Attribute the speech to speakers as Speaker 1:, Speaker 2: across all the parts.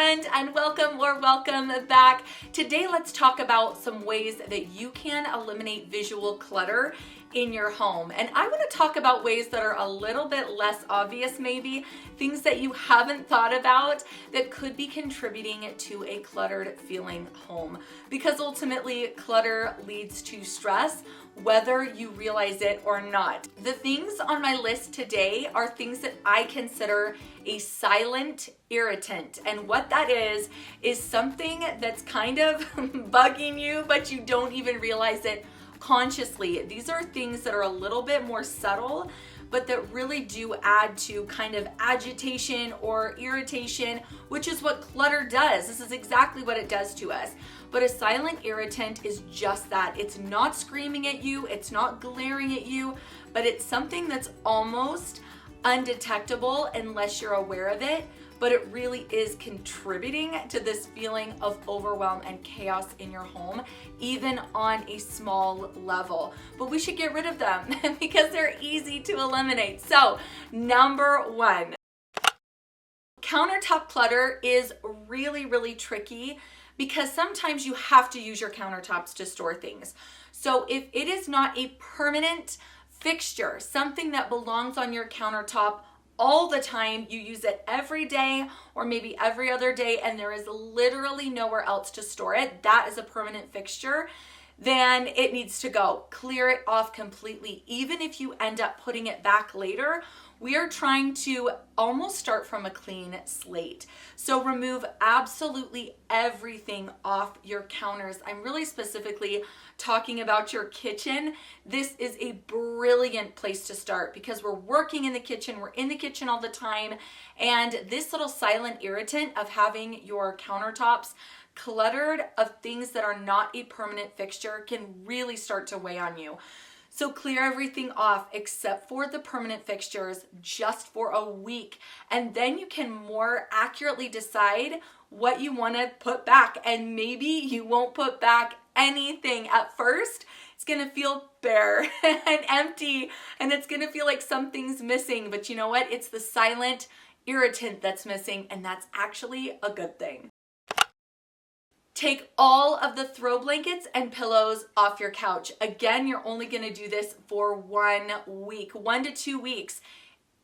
Speaker 1: friend, and welcome back. Today let's talk about some ways that you can eliminate visual clutter in your home. And I want to talk about ways that are a little bit less obvious, maybe things that you haven't thought about that could be contributing to a cluttered feeling home, because ultimately clutter leads to stress, whether you realize it or not. The things on my list today are things that I consider a silent irritant. And what that is something that's kind of bugging you, but you don't even realize it consciously. These are things that are a little bit more subtle, but that really do add to kind of agitation or irritation, which is what clutter does. This is exactly what it does to us. But a silent irritant is just that. It's not screaming at you, it's not glaring at you, but it's something that's almost undetectable unless you're aware of it. But it really is contributing to this feeling of overwhelm and chaos in your home, even on a small level. But we should get rid of them because they're easy to eliminate. So, number one, countertop clutter is really tricky because sometimes you have to use your countertops to store things. So if it is not a permanent fixture, something that belongs on your countertop all the time, you use it every day or maybe every other day, and there is literally nowhere else to store it, that is a permanent fixture, then it needs to go. Clear it off completely. Even if you end up putting it back later, we are trying to almost start from a clean slate. So remove absolutely everything off your counters. I'm really specifically talking about your kitchen. This is a brilliant place to start because we're working in the kitchen, we're in the kitchen all the time, and this little silent irritant of having your countertops cluttered of things that are not a permanent fixture can really start to weigh on you. So clear everything off except for the permanent fixtures just for a week. And then you can more accurately decide what you want to put back. And maybe you won't put back anything at first. It's going to feel bare and empty, and it's going to feel like something's missing. But you know what? It's the silent irritant that's missing, and that's actually a good thing. Take all of the throw blankets and pillows off your couch. Again, you're only gonna do this for 1 week, 1 to 2 weeks.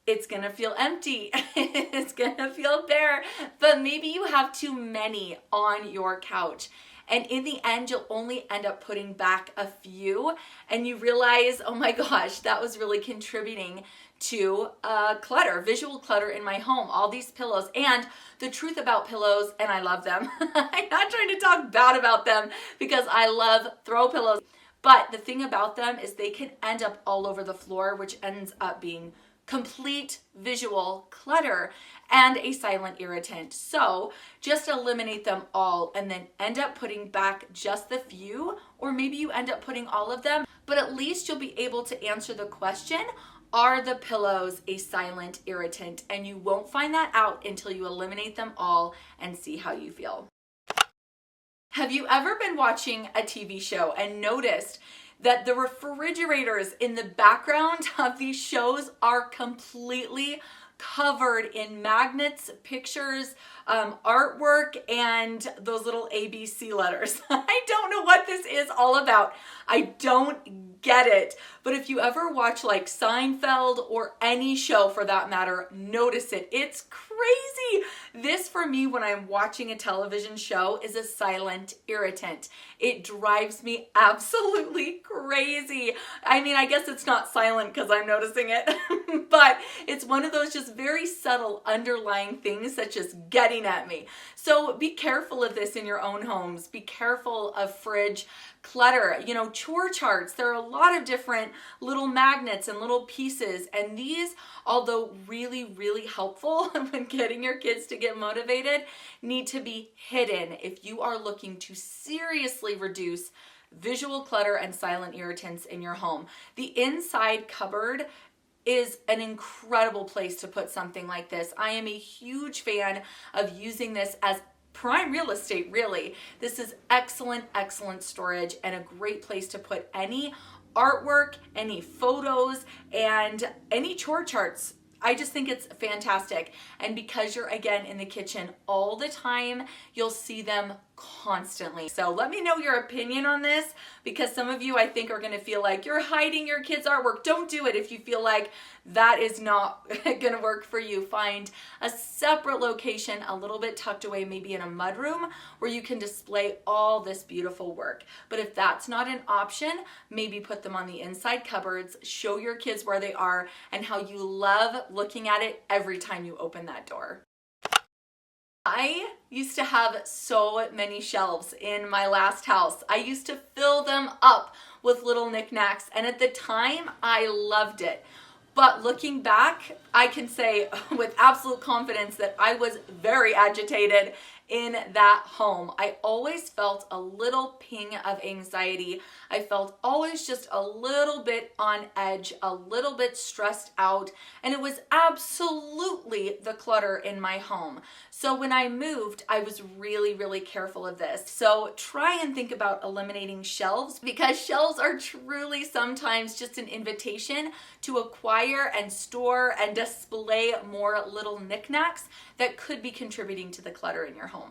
Speaker 1: It's gonna feel empty, it's gonna feel bare, but maybe you have too many on your couch. And in the end, you'll only end up putting back a few, and you realize, oh my gosh, that was really contributing to clutter, visual clutter in my home, all these pillows. And the truth about pillows, and I love them, I'm not trying to talk bad about them because I love throw pillows, but the thing about them is they can end up all over the floor, which ends up being complete visual clutter and a silent irritant. So just eliminate them all and then end up putting back just the few, or maybe you end up putting all of them, but at least you'll be able to answer the question, are the pillows a silent irritant? And you won't find that out until you eliminate them all and see how you feel. Have you ever been watching a TV show and noticed that the refrigerators in the background of these shows are completely covered in magnets, pictures, artwork, and those little ABC letters? I don't know what this is all about. I don't get it. But if you ever watch like Seinfeld or any show for that matter, notice it. It's crazy. This for me, when I'm watching a television show, is a silent irritant. It drives me absolutely crazy. I mean, I guess it's not silent because I'm noticing it, but it's one of those just very subtle underlying things that's just getting at me. So be careful of this in your own homes. Be careful of fridge clutter. You know, chore charts. There are a lot of different little magnets and little pieces, and these, although really helpful when getting your kids to get motivated, need to be hidden if you are looking to seriously reduce visual clutter and silent irritants in your home. The inside cupboard is an incredible place to put something like this. I am a huge fan of using this as prime real estate, really. This is excellent storage and a great place to put any artwork, any photos, and any chore charts. I just think it's fantastic. And because you're, again, in the kitchen all the time, you'll see them constantly. So let me know your opinion on this, because some of you, I think, are going to feel like you're hiding your kids' artwork. Don't do it if you feel like that is not going to work for you. Find a separate location, a little bit tucked away, maybe in a mudroom, where you can display all this beautiful work. But if that's not an option, maybe put them on the inside cupboards, show your kids where they are and how you love looking at it every time you open that door. I used to have so many shelves in my last house. I used to fill them up with little knickknacks, and at the time I loved it. But looking back, I can say with absolute confidence that I was very agitated in that home. I always felt a little ping of anxiety. I felt always just a little bit on edge, a little bit stressed out, and it was absolutely the clutter in my home. So when I moved, I was really, really careful of this. So try and think about eliminating shelves, because shelves are truly sometimes just an invitation to acquire and store and display more little knickknacks that could be contributing to the clutter in your home.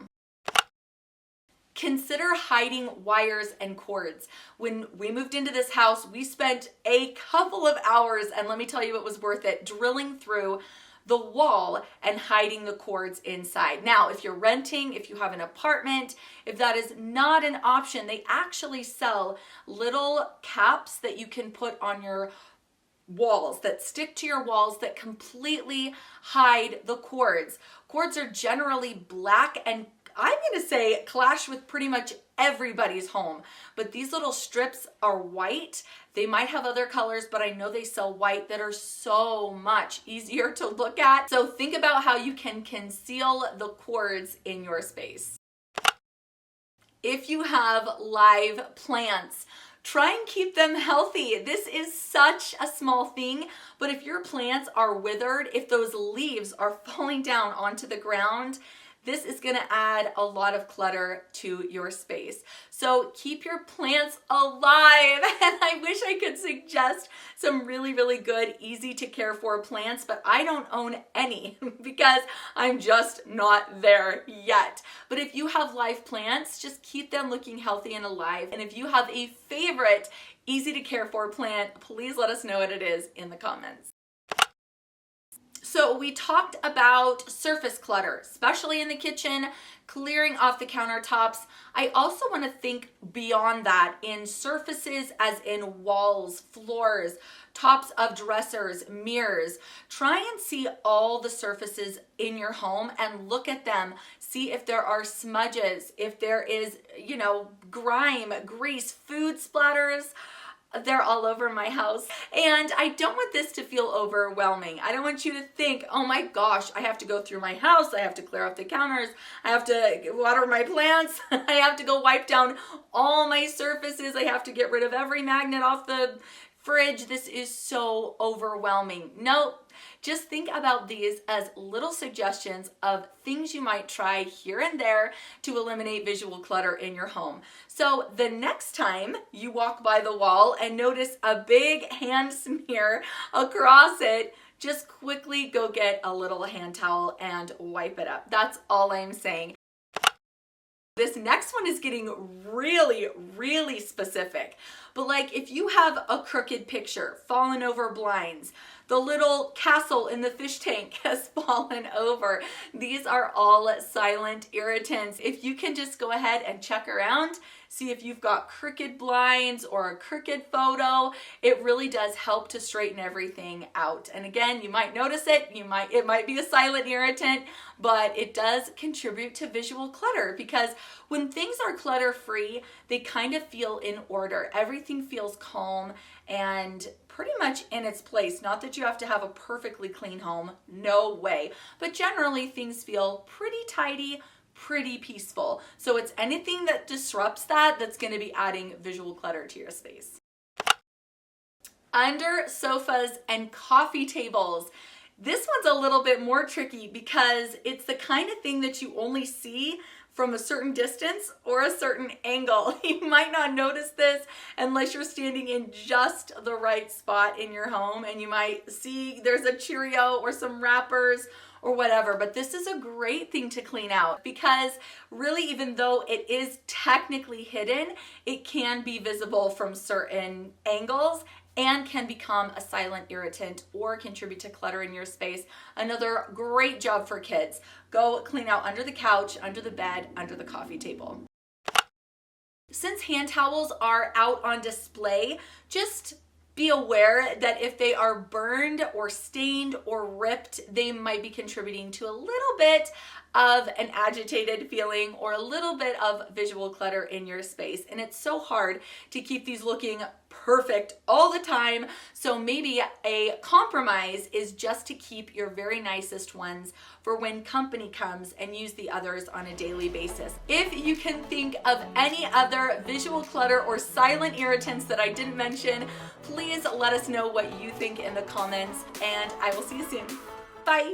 Speaker 1: Consider hiding wires and cords. When we moved into this house, we spent a couple of hours, and let me tell you, it was worth it, drilling through the wall and hiding the cords inside. Now, if you're renting, if you have an apartment, if that is not an option, they actually sell little caps that you can put on your walls, that stick to your walls, that completely hide the cords. Cords are generally black, and I'm going to say clash with pretty much everybody's home, but these little strips are white. They might have other colors, but I know they sell white that are so much easier to look at. So think about how you can conceal the cords in your space. If you have live plants, try and keep them healthy. This is such a small thing, but if your plants are withered, if those leaves are falling down onto the ground, this is going to add a lot of clutter to your space. So keep your plants alive. And I wish I could suggest some really, really good, easy to care for plants, but I don't own any because I'm just not there yet. But if you have live plants, just keep them looking healthy and alive. And if you have a favorite easy to care for plant, please let us know what it is in the comments. So we talked about surface clutter, especially in the kitchen, clearing off the countertops. I also want to think beyond that in surfaces, as in walls, floors, tops of dressers, mirrors. Try and see all the surfaces in your home and look at them. See if there are smudges, if there is, grime, grease, food splatters. They're all over my house. And I don't want this to feel overwhelming. I don't want you to think, oh my gosh, I have to go through my house. I have to clear off the counters. I have to water my plants. I have to go wipe down all my surfaces. I have to get rid of every magnet off the fridge. This is so overwhelming. No, just think about these as little suggestions of things you might try here and there to eliminate visual clutter in your home. So the next time you walk by the wall and notice a big hand smear across it, just quickly go get a little hand towel and wipe it up. That's all I'm saying. This next one is getting really, really specific. But like if you have a crooked picture, fallen over blinds, the little castle in the fish tank has fallen over. These are all silent irritants. If you can just go ahead and check around, see if you've got crooked blinds or a crooked photo, it really does help to straighten everything out. And again, you might notice it, it might be a silent irritant, but it does contribute to visual clutter, because when things are clutter-free, they kind of feel in order. Everything feels calm and pretty much in its place. Not that you have to have a perfectly clean home, no way, but generally things feel pretty tidy, pretty peaceful. So it's anything that disrupts that that's going to be adding visual clutter to your space. Under sofas and coffee tables, This one's a little bit more tricky because it's the kind of thing that you only see from a certain distance or a certain angle. You might not notice this unless you're standing in just the right spot in your home, and you might see there's a Cheerio or some wrappers or whatever, but this is a great thing to clean out because really, even though it is technically hidden, it can be visible from certain angles and can become a silent irritant or contribute to clutter in your space. Another great job for kids. Go clean out under the couch, under the bed, under the coffee table. Since hand towels are out on display, just be aware that if they are burned or stained or ripped, they might be contributing to a little bit of an agitated feeling or a little bit of visual clutter in your space. And it's so hard to keep these looking perfect all the time. So maybe a compromise is just to keep your very nicest ones for when company comes and use the others on a daily basis. If you can think of any other visual clutter or silent irritants that I didn't mention, please let us know what you think in the comments, and I will see you soon. Bye.